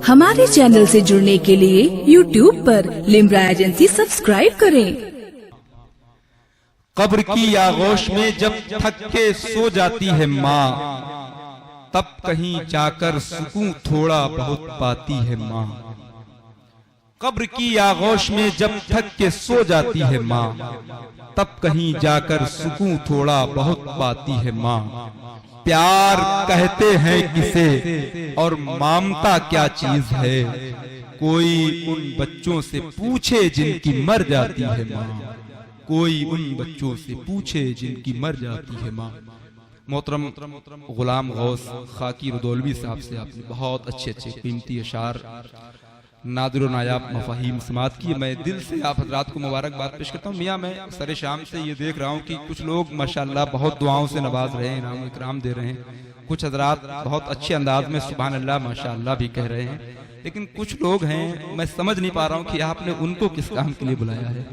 हमारे चैनल से जुड़ने के लिए YouTube पर लिम्रा एजेंसी सब्सक्राइब करें। कब्र की आगोश में जब थक के सो जाती है माँ, तब कहीं जाकर सुकून थोड़ा बहुत पाती है माँ। कब्र की आगोश में जब थक के सो जाती है माँ, तब कहीं जाकर सुकून थोड़ा बहुत पाती है माँ। प्यार कहते हैं किसे और ममता क्या चीज है, कोई उन बच्चों से पूछे जिनकी मर जाती है माँ, कोई उन बच्चों से पूछे जिनकी मर जाती है माँ। मोहतरम गुलाम गौस खाकी रुदौलवी साहब से आपने बहुत अच्छे अच्छे कीमती अशार नादिर व नायाब मफाहीम समात की। मैं दिल से आप हजरात को मुबारकबाद पेश करता हूँ। मियाँ मैं सरे शाम से ये देख रहा हूँ कि कुछ लोग माशाअल्लाह बहुत दुआओं से नवाज रहे हैं, इनाम इकराम दे रहे हैं। कुछ हजरात बहुत अच्छे अंदाज में सुभान अल्लाह माशाअल्लाह भी कह रहे हैं, लेकिन कुछ लोग हैं मैं समझ नहीं पा रहा हूँ कि आपने उनको किस काम के लिए बुलाया है।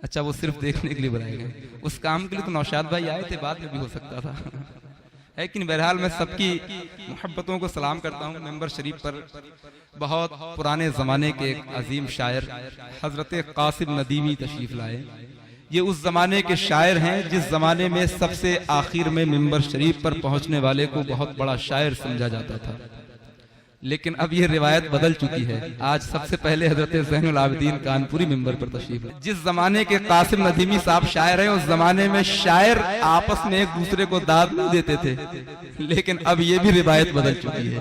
अच्छा, वो सिर्फ देखने के लिए बुलाए गए, उस काम के लिए तो नौशाद भाई आए थे, बाद में भी हो सकता था। लेकिन बहरहाल मैं सबकी मोहब्बतों को सलाम करता हूँ। मेंबर शरीफ पर बहुत पुराने ज़माने के एक अजीम शायर हजरत कासिम नदीमी तशरीफ लाए। ये उस ज़माने के शायर हैं जिस ज़माने में सबसे आखिर में मेंबर शरीफ पर पहुँचने वाले को बहुत बड़ा शायर समझा जाता था, लेकिन अब ये रिवायत बदल चुकी है। आज सबसे पहले हजरत ज़ैनुल आबिदीन कानपुरी मिंबर पर तशरीफ लाए। जिस जमाने के कासिम नदीमी साहब शायर हैं, उस जमाने में शायर आपस में एक दूसरे को दाद नहीं देते थे, लेकिन अब ये भी रिवायत बदल चुकी है।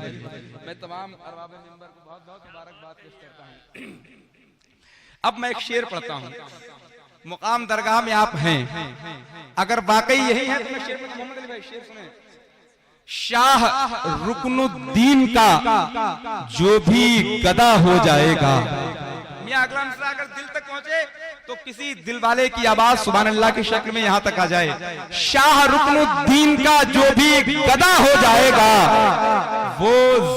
मैं तमाम अरबाब मिंबर को बहुत बहुत मुबारकबाद पेश करता हूं। अब मैं एक शेर पढ़ता हूं। मुकाम दरगाह में आप हैं, अगर वाकई यही है तो मैं शेर पढ़ता हूं। मोहम्मद अली भाई शेर सुने। शाह रुकनुद्दीन का जो भी गदा हो जाएगा। मियां अगला मिसरा अगर दिल तक पहुंचे तो किसी दिल वाले की आवाज सुभान अल्लाह की शक्ल में यहां तक आ जाए। शाह रुकनुद्दीन का जो भी गदा हो जाएगा, वो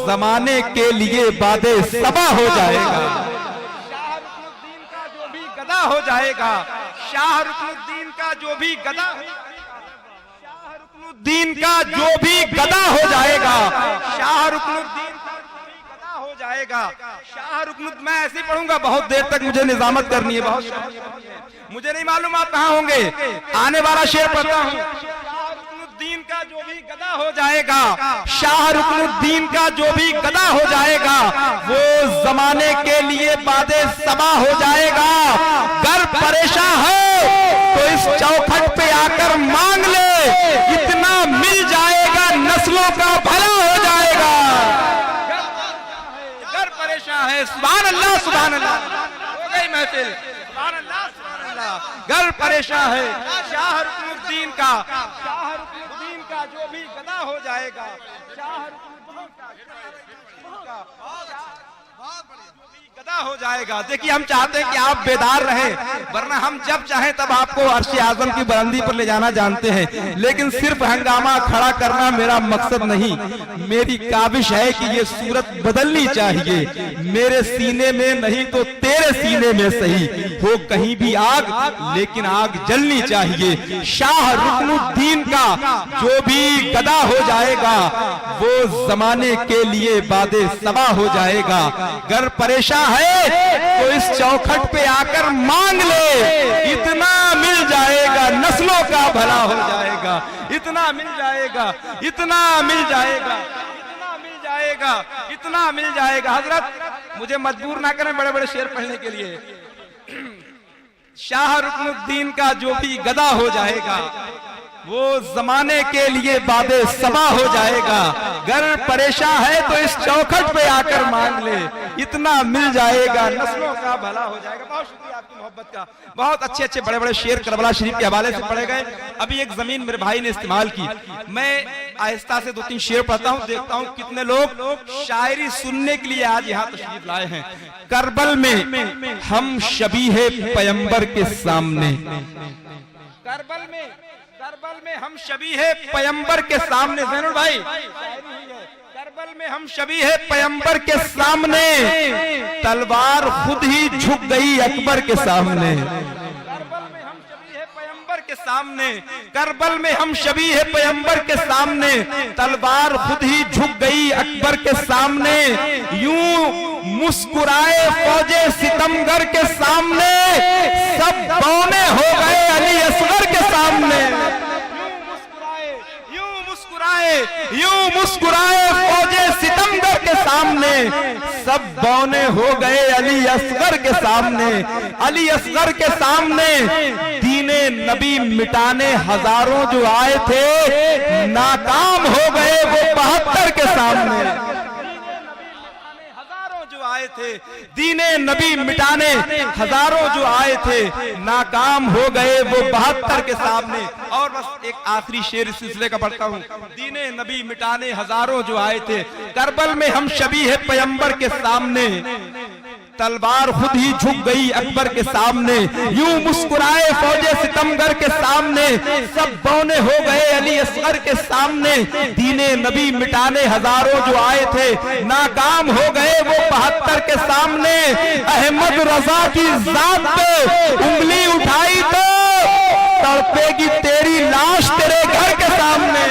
जमाने के लिए बादे सबा हो जाएगा। शाह रुकनुद्दीन का जो भी गदा हो जाएगा, शाह रुकनुद्दीन का जो भी गदा दीन का जो भी गदा हो जाएगा, शाह रुकनुद्दीन का जो भी गदा हो जाएगा। शाह रुकनुद्दीन, मैं ऐसे ही पढ़ूंगा, बहुत देर तक मुझे निजामत करनी है, बहुत मुझे नहीं मालूम आप कहाँ होंगे। आने वाला शेर पढ़ता हूँ। शाह रुकनुद्दीन का जो भी गदा हो जाएगा, शाह रुकनुद्दीन का जो भी गदा हो जाएगा, वो जमाने के लिए बादे सबा हो जाएगा। घर परेशान है तो इस चौखट पे आकर मांग ले, इतना मिल जाएगा नस्लों का भला हो जाएगा। घर परेशान है, सुभान अल्लाह सुभान अल्लाह, हो गई महफिल, सुभान अल्लाह सुभान अल्लाह। घर परेशान है, शाह रुकनुद्दीन का जो भी गदा हो जाएगा, शाह रुकनुद्दीन का गदा हो जाएगा। देखिए हम चाहते हैं कि आप बेदार रहें, वरना हम जब चाहें तब आपको अर्श आज़म की बुलंदी पर ले जाना जानते हैं, लेकिन सिर्फ हंगामा खड़ा करना मेरा मकसद नहीं। मेरी काविश है कि ये सूरत बदलनी चाहिए। मेरे सीने में नहीं तो तेरे सीने में सही हो कहीं भी आग, लेकिन आग जलनी चाहिए। शाह रुकनुद्दीन का जो भी गदा हो जाएगा, वो जमाने के लिए बादे सबा हो जाएगा। घर परेशान है तो इस चौखट पे आकर मांग ले, इतना मिल जाएगा नस्लों का भला हो जाएगा। इतना मिल जाएगा, इतना मिल जाएगा, इतना मिल जाएगा, इतना मिल जाएगा। हजरत मुझे मजबूर ना करें बड़े बड़े शेर पढ़ने के लिए। शाह रुकनुद्दीन का जो भी गदा हो जाएगा, वो जमाने के लिए बादे सबा हो जाएगा। घर परेशान है तो इस चौखट पे आकर मांग ले, इतना मिल जाएगा नस्लों का भला हो जाएगा। बहुत शुक्रिया आपकी मोहब्बत का। बहुत अच्छे अच्छे बड़े बड़े शेर करबला शरीफ के हवाले से पढ़े गए। अभी एक जमीन मेरे भाई ने इस्तेमाल की, मैं आहिस्ता से 2-3 शेर पढ़ता हूँ, देखता हूँ कितने लोग शायरी सुनने के लिए आज यहाँ तशरीफ लाए हैं। करबल में हम शबीहे पैगंबर के सामने, करबल में हम शबीहे पैगंबर के सामने। ज़ैनुल भाई, करबल में हम शबीहे पैगंबर के सामने, तलवार खुद ही झुक गई अकबर के सामने। करबल में हम शबीहे पैगंबर के सामने, करबल में हम शबी है पैगंबर के सामने, तलवार खुद ही झुक गई अकबर के सामने, यूं मुस्कुराए फौजे सितमगर के सामने, सब बौने हो गए अली असगर के सामने। यूं मुस्कुराए फौजे सितमगर के सामने, सब बौने हो गए अली असगर के सामने। अली असगर के सामने दीने नबी मिटाने हजारों जो आए थे, नाकाम हो गए वो 72 के सामने। आए थे दीने नबी मिटाने हजारों जो आए थे, नाकाम हो गए वो 72 के सामने। और बस एक आखिरी शेर इस सिलसिले का पढ़ता हूँ। दीने नबी मिटाने हजारों जो आए थे, करबल में हम शबी है पैगंबर के सामने, तलवार खुद ही झुक गई अकबर के सामने, यूं मुस्कुराए फौजे सितमगर के सामने, सब बौने हो गए अली असगर के सामने। दीने नबी मिटाने हजारों जो आए थे, नाकाम हो गए वो 72 के सामने। अहमद रजा की जात पे उंगली उठाई तो तड़पेगी तेरी लाश तेरे घर के सामने।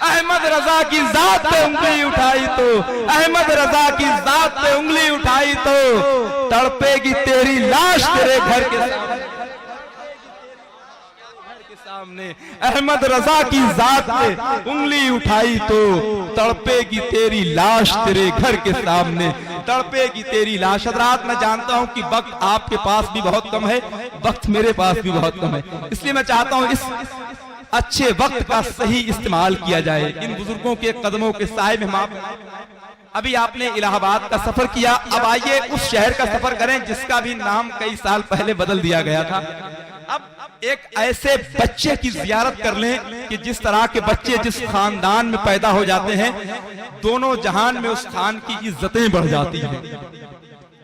अहमद रजा की जात पे उंगली उठाई तो, अहमद रजा की जात पे उंगली उठाई तो तड़पेगी तेरी लाश तेरे घर के सामने। अहमद रजा की जात पे उंगली उठाई तो तड़पेगी तेरी लाश तेरे घर के सामने, तड़पेगी तेरी लाश। हज़रात, मैं जानता हूं कि वक्त आपके पास भी बहुत कम है, वक्त मेरे पास भी बहुत कम है, इसलिए मैं चाहता हूं इस अच्छे वक्त का सही इस्तेमाल किया जाए। इन बुजुर्गों के कदमों के साए में हम अभी आपने इलाहाबाद का सफर किया, अब आइए उस शहर का सफर करें जिसका भी नाम कई साल पहले बदल दिया गया था। अब एक ऐसे बच्चे की जियारत कर लें कि जिस तरह के बच्चे जिस खानदान में पैदा हो जाते हैं, दोनों जहान में उस खान की इज्जतें बढ़ जाती हैं।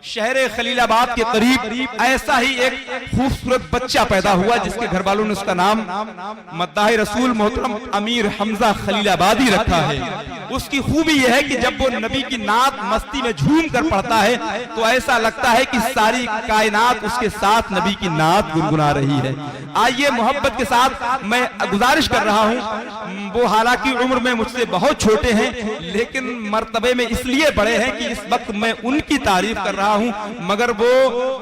शहर खलीलाबाद के करीब ऐसा ही एक खूबसूरत बच्चा पैदा हुआ जिसके घर वालों ने उसका नाम मद्दाह रसूल मोहतरम अमीर हमजा खलीलाबादी रखा है। उसकी खूबी यह है कि जब वो नबी की नात मस्ती में झूम कर पढ़ता है तो ऐसा लगता है कि सारी कायनात उसके साथ नबी की नात गुनगुना रही है। आइए मोहब्बत के साथ मैं गुजारिश कर रहा हूँ, वो हालांकि उम्र में मुझसे बहुत छोटे हैं लेकिन मर्तबे में इसलिए बड़े हैं कि इस वक्त मैं उनकी तारीफ कर रहा हूं, मगर वो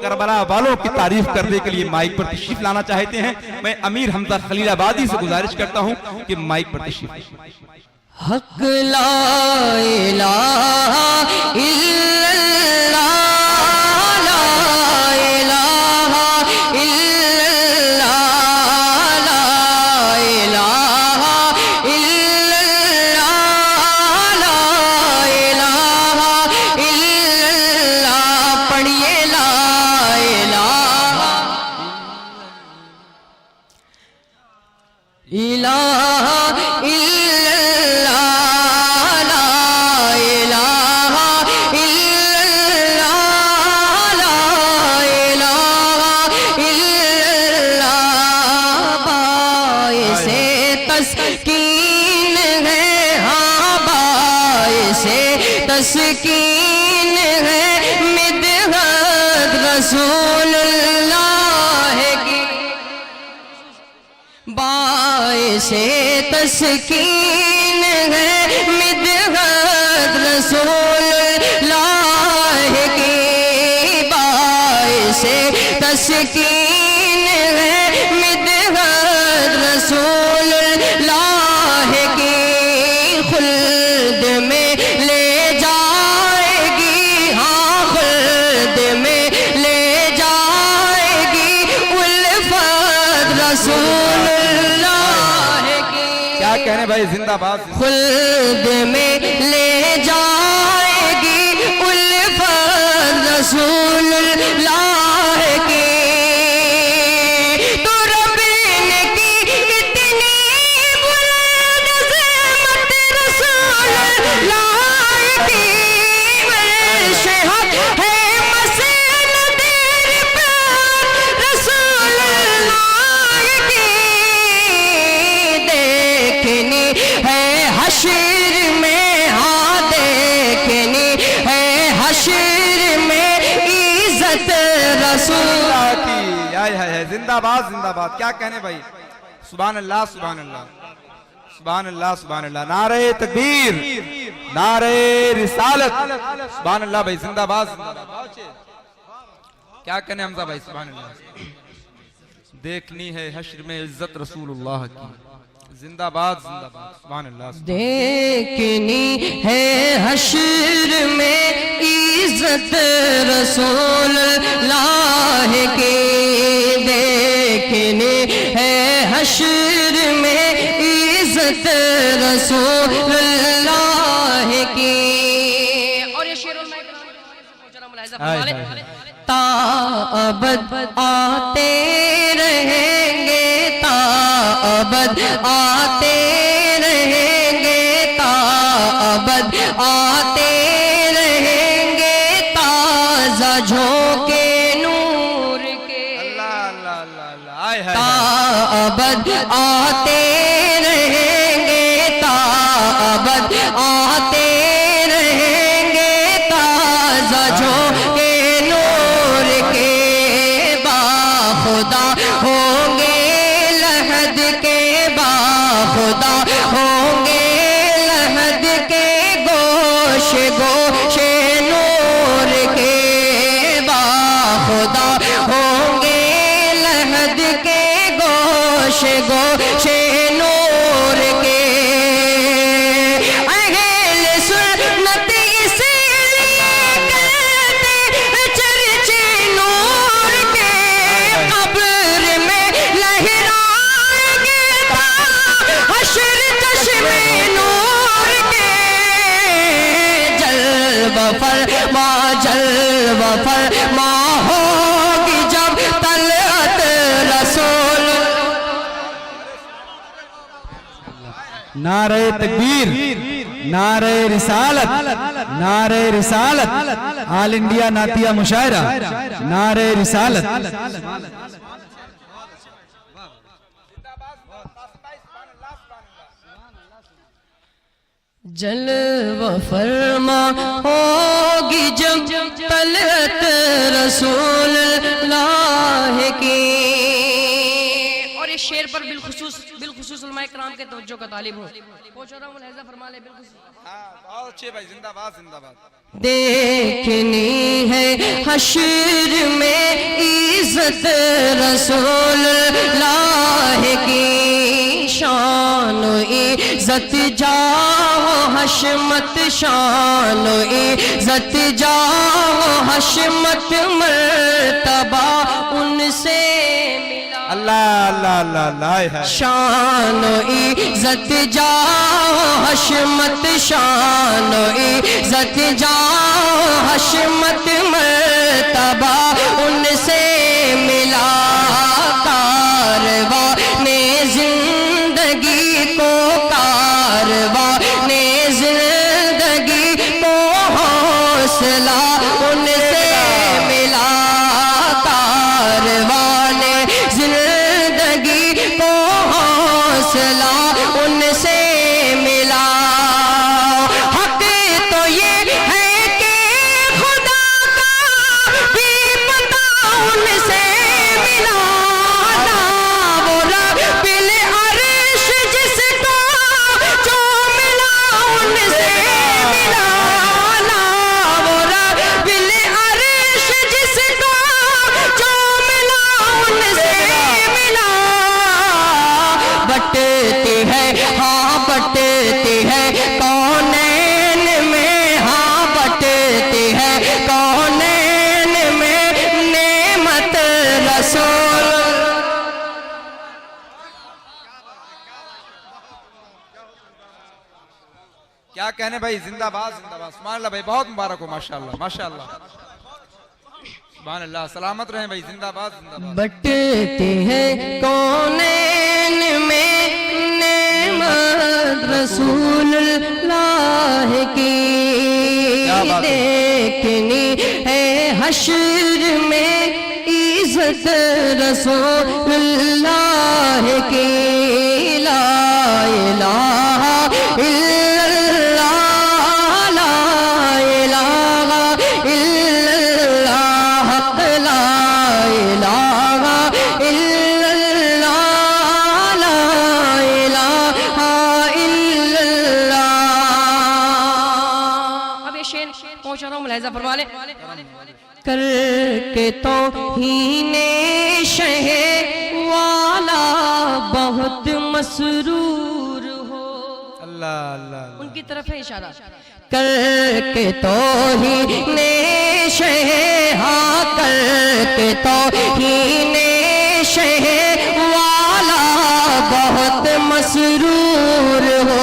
करबला वालों की तारीफ करने के लिए माइक पर तशरीफ लाना चाहते हैं। मैं अमीर हमजा खलीलाबादी से गुजारिश करता हूं कि माइक पर तशरीफ। हक ला इलाहा इल्लल्लाह, ला इलाहा इल्लल्लाह, ला इलाहा इल्लल्लाह, ला इलाहा इल्लल्लाह। पढ़िए ला इलाहा इलाहा तस्कीन है, हाँ बाइसे तस्कीन है मिदहत रसूलुल्लाह की, बाइसे तस्कीन है मिदहत रसूलुल्लाह की, बाइसे तस्कीन है मिदहत रसूलुल्लाह की। खुल्द में ले जाएगी, हाँ खुल्द में ले जाएगी उल्फत रसूलुल्लाह की। क्या कहने भाई, जिंदाबाद। खुल्द में ले जाएगी उल्फत रसूलुल्लाह की। हशर में, हाँ देखनी है हशर में इज्जत रसूल जिंदाबाद जिंदाबाद। क्या कहने भाई, सुभान अल्लाह सुभान अल्लाह सुभान अल्लाह सुभान अल्लाह। नारे तकबीर, नारे रिसालत, सुभान अल्लाह भाई, जिंदाबाद जिंदाबाद। क्या कहने हमजा भाई, सुभान अल्लाह। देखनी है हश्र में इज्जत रसूलुल्लाह की, जिंदाबाद जिंदाबाद, सुभान अल्लाह। देखनी है हश्र में इज्जत रसूलुल्लाह की, देखनी है हश्र में इज्जत रसूलुल्लाह की। और ये शेर ताअबद आते रहेंगे, ताअबद आते रहेंगे, ताअबद आते रहेंगे, ताज़ा झोंके नूर के। अल्लाह अल्लाह अल्लाह अल्लाह, आय हाय। ताअबद आते रहेंगे, ताअबद आते रहेंगे, ताज़ा झोंके नूर के, बाखुदा होंगे लहद के, बाखुदा होंगे लहद के, गोशे गोशे नूर के, बाखुदा होंगे लहद के, गोशे गोशे नूर के। अहले सुन्नत इसीलिए कहते चर्चे नूर के, कब्र में लहराएंगे हश्र चश्मे नूर के। जलवा फरमा होगी जब तलअत रसूल। नारे तकबीर, नारे रिसालत, नारे रिसालत, ऑल इंडिया नातिया मुशायरा, नारे रिसालत। जलवा फरमा होगी जब तलअत रसूलुल्लाह की। और इस शेर पर बिलखुसूस उलमाए किराम के तवज्जो का तालिब हूँ। फरमा ले बिलखुसूस। बहुत अच्छे भाई, जिंदाबाद जिंदाबाद। देखनी है हश्र में इज्जत रसूलुल्लाह की, शान इज्जत जाओ हशमत, शान इज्जत जाओ हशमत, मर्तबा उनसे मिला। अल्लाह अल्लाह अल्लाह अल्लाह, आय हाय। शान इज्जत जाओ हशमत, शान इज्जत जाओ हशमत, मर्तबा उनसे मिला। कारवा ने जिंदगी को, कारवा ने जिंदगी को हौसला उनसे मिला। कारवा ने जिंदगी को हौसला उनसे मिला। हक तो ये है कि खुदा का भी पता उनसे मिला। ना वो रब्बिल अर्श जिसको जो मिला उनसे मिला। ना वो रब्बिल अर्श जिसको जो मिला उनसे मिला। बटती है हाँ बटती है कौनैन में, हाँ बटती है कौनैन में नेमत रसूल। क्या कहने भाई, जिंदाबाद जिंदाबाद, सुभान अल्लाह भाई, बहुत मुबारक हो, माशाअल्लाह माशाअल्लाह, सुभान अल्लाह। सलामत रहे भाई, जिंदाबाद जिंदाबाद। बटती है कौनैन में नेमत रसूलुल्लाह की। क्या बात है। देखनी है हश्र में इज्जत रसूलुल्लाह की। ला इलाहा इल्लल्लाह, ला इलाहा इल्लल्लाह, ला इलाहा इल्लल्लाह। मुलाहिजा फरमा ले। करके तो हीने शह वाला बहुत मसरूर हो। अल्लाह अल्लाह उनकी तरफ है इशारा। करके तो हीने शह, हाँ करके तो हीने शह वाला बहुत मसरूर हो।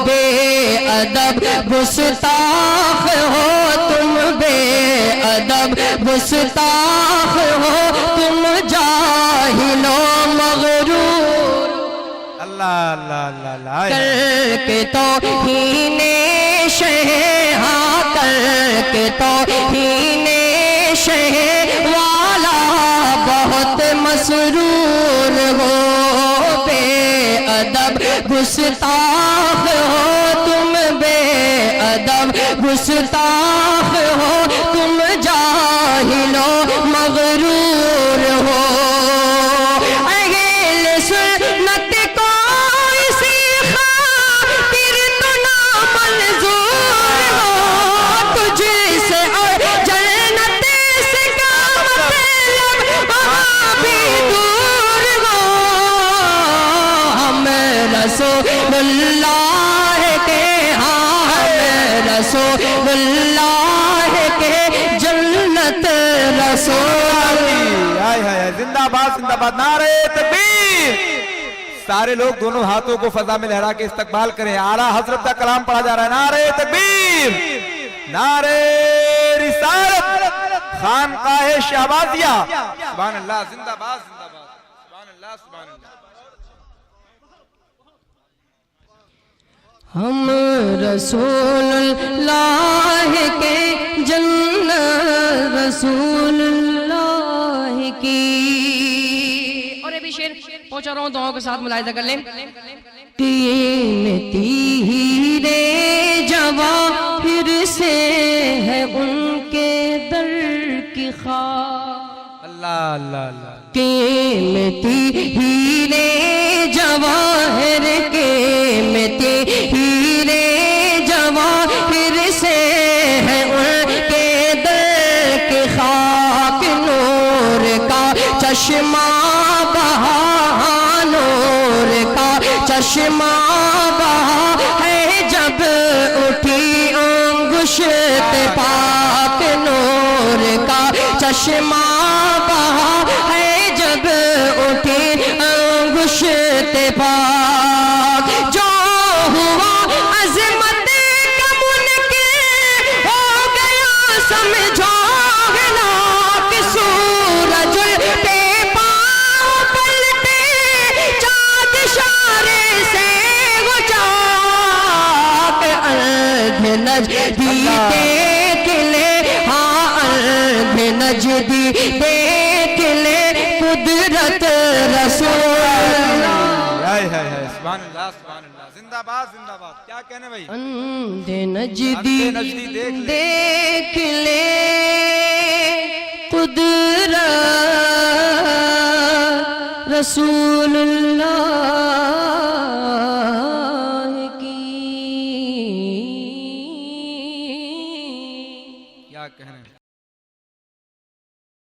बेअदब गुस्ताख हो तुम, बेअदब गुस्ताख हो तुम, जाहिलो मगरूर। अल्लाह अल्लाह अल्लाह। करके तो हीने शह, हाँ करके तो हीने शह वाला बहुत मसरूर हो। बेअदब गुस्ताख हो तुम, बेअदब गुस्ताख हो तुम, जाहिलो मगरूर हो। अहले सुन्नत को इसी खातिर तो ना मंजूर हो। तुझसे और जन्नत से क्या मतलब, वहाँ भी दूर हो। हम रसूलुल्लाह के, हाँ हम रसूलुल्लाह के, जन्नत रसूल। हाय हाय जिंदाबाद जिंदाबाद, नारे तकबीर। सारे लोग दोनों हाथों को फजा में लहरा के इस्तकबाल करें। आला हजरत का कलाम पढ़ा जा रहा है। नारे तकबीर, नारे रिसालत, खानकाहे शहबाजिया। सुभान अल्लाह, जिंदाबाद जिंदाबाद, सुभान अल्लाह सुभान अल्लाह। हम रसूलुल्लाह के, जन्नत रसूलुल्लाह की। और ये भी शेर पहुंचा रहा हूं, दुआओं के साथ मुलाहिजा कर लें। कीमती हीरे जवाहिर से है उनके दर की खाक। अल्लाह अल्लाह अल्लाह। कीमती हीरे जवाहिर, कीमती हीरे जवाहिर से है उनके दर की खाक। नूर का चश्मा बहा, नूर का चश्मा बहा है जब उठी अंगुशत पाक। नूर का चश्मा बहा है जब उठी अंगुशत पाक। जो हुआ अज़मत का मुनकिर हो गया समझो हलाक। सूरजुल पे पाँव पलटे, चाँद इशारे से वो चाक। अर्ध नजदी देख ले, हाँ अर्ध नजदी देख ले, कुदरत रसूल। हाय हाय हाय, सुभान अल्लाह सुभान अल्लाह, जिंदाबाद जिंदाबाद। क्या कहने भाई? अंधे नजदी नजदी देख ले, कुदरत रसूलुल्लाह